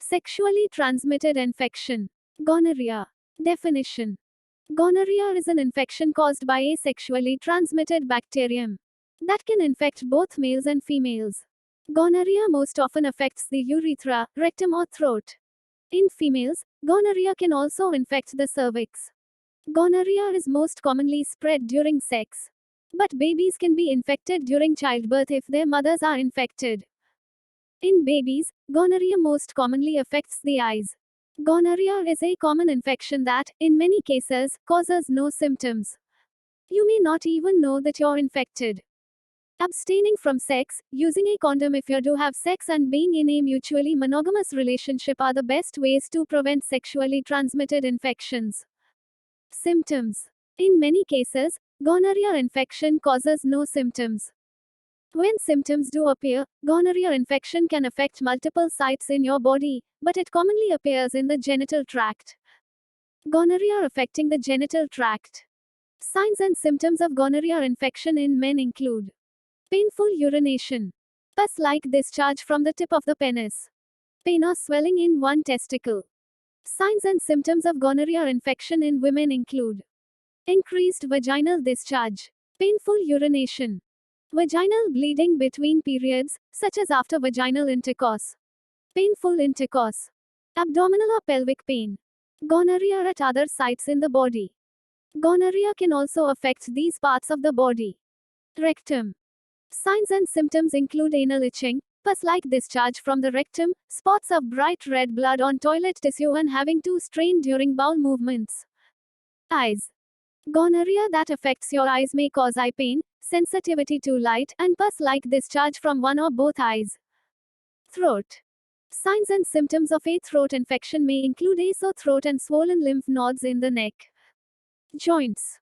Sexually transmitted infection. Gonorrhea. Definition. Gonorrhea is an infection caused by a sexually transmitted bacterium that can infect both males and females. Gonorrhea most often affects the urethra, rectum, or throat. In females, gonorrhea can also infect the cervix. Gonorrhea is most commonly spread during sex. But babies can be infected during childbirth if their mothers are infected. In babies, gonorrhea most commonly affects the eyes. Gonorrhea is a common infection that, in many cases, causes no symptoms. You may not even know that you're infected. Abstaining from sex, using a condom if you do have sex, and being in a mutually monogamous relationship are the best ways to prevent sexually transmitted infections. Symptoms. In many cases, gonorrhea infection causes no symptoms. When symptoms do appear, gonorrhea infection can affect multiple sites in your body, but it commonly appears in the genital tract. Gonorrhea affecting the genital tract. Signs and symptoms of gonorrhea infection in men include painful urination, pus-like discharge from the tip of the penis, pain or swelling in one testicle. Signs and symptoms of gonorrhea infection in women include increased vaginal discharge, painful urination, vaginal bleeding between periods, such as after vaginal intercourse, painful intercourse, abdominal or pelvic pain, gonorrhea at other sites in the body. Gonorrhea can also affect these parts of the body. Rectum. Signs and symptoms include anal itching, pus-like discharge from the rectum, spots of bright red blood on toilet tissue, and having to strain during bowel movements. Eyes. Gonorrhea that affects your eyes may cause eye pain, sensitivity to light, and pus-like discharge from one or both eyes. Throat. Signs and symptoms of a throat infection may include a sore throat and swollen lymph nodes in the neck. Joints.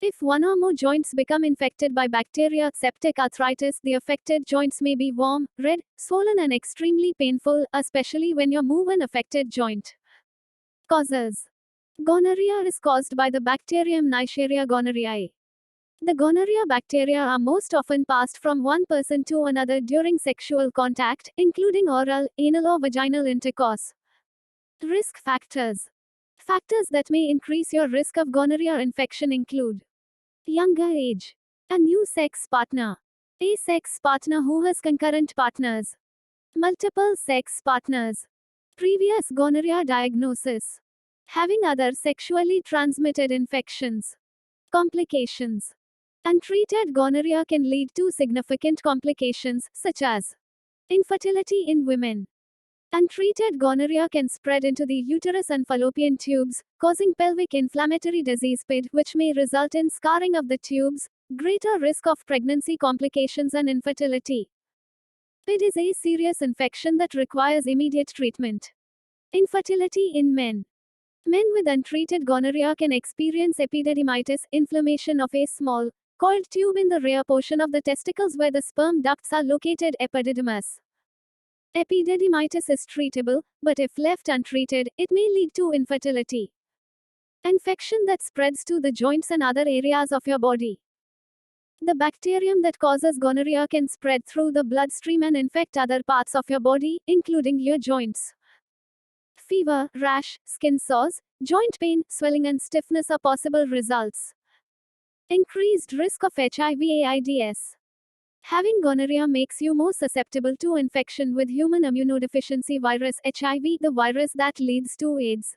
If one or more joints become infected by bacteria, septic arthritis, the affected joints may be warm, red, swollen, and extremely painful, especially when you move an affected joint. Causes. Gonorrhea is caused by the bacterium Neisseria gonorrheae. The gonorrhea bacteria are most often passed from one person to another during sexual contact, including oral, anal, or vaginal intercourse. Risk factors. Factors that may increase your risk of gonorrhea infection include younger age, a new sex partner, a sex partner who has concurrent partners, multiple sex partners, previous gonorrhea diagnosis, having other sexually transmitted infections. Complications. Untreated gonorrhea can lead to significant complications, such as infertility in women. Untreated gonorrhea can spread into the uterus and fallopian tubes, causing pelvic inflammatory disease PID, which may result in scarring of the tubes, greater risk of pregnancy complications and infertility. PID is a serious infection that requires immediate treatment. Infertility in men. Men with untreated gonorrhea can experience epididymitis, inflammation of a small, coiled tube in the rear portion of the testicles where the sperm ducts are located, epididymis. Epididymitis is treatable, but if left untreated, it may lead to infertility. Infection that spreads to the joints and other areas of your body. The bacterium that causes gonorrhea can spread through the bloodstream and infect other parts of your body, including your joints. Fever, rash, skin sores, joint pain, swelling, and stiffness are possible results. Increased risk of HIV/AIDS. Having gonorrhea makes you more susceptible to infection with human immunodeficiency virus (HIV), the virus that leads to AIDS.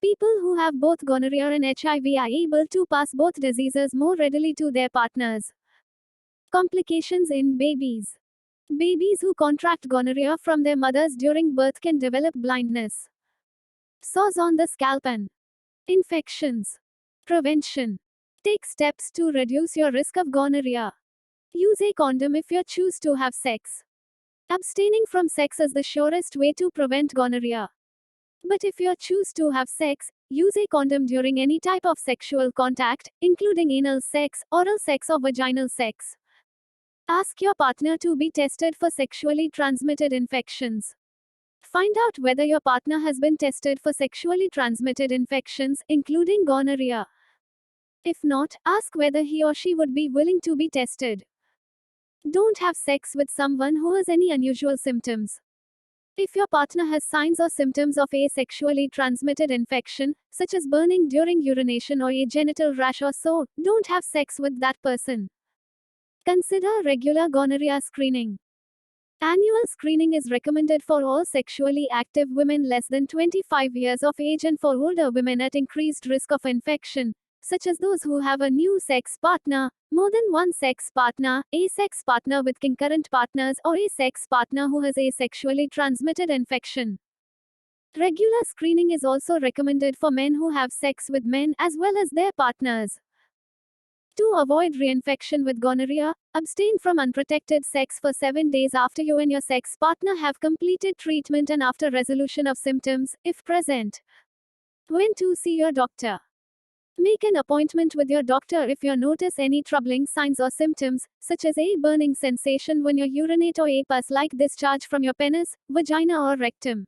People who have both gonorrhea and HIV are able to pass both diseases more readily to their partners. Complications in babies. Babies who contract gonorrhea from their mothers during birth can develop blindness, sores on the scalp, and infections. Prevention. Take steps to reduce your risk of gonorrhea. Use a condom if you choose to have sex. Abstaining from sex is the surest way to prevent gonorrhea. But if you choose to have sex, use a condom during any type of sexual contact, including anal sex, oral sex, or vaginal sex. Ask your partner to be tested for sexually transmitted infections. Find out whether your partner has been tested for sexually transmitted infections, including gonorrhea. If not, ask whether he or she would be willing to be tested. Don't have sex with someone who has any unusual symptoms. If your partner has signs or symptoms of a sexually transmitted infection, such as burning during urination or a genital rash or sore, don't have sex with that person. Consider regular gonorrhea screening. Annual screening is recommended for all sexually active women less than 25 years of age and for older women at increased risk of infection, such as those who have a new sex partner, more than one sex partner, a sex partner with concurrent partners, or a sex partner who has a sexually transmitted infection. Regular screening is also recommended for men who have sex with men as well as their partners. To avoid reinfection with gonorrhea, abstain from unprotected sex for 7 days after you and your sex partner have completed treatment and after resolution of symptoms, if present. When to see your doctor. Make an appointment with your doctor if you notice any troubling signs or symptoms, such as a burning sensation when you urinate or a pus-like discharge from your penis, vagina or rectum.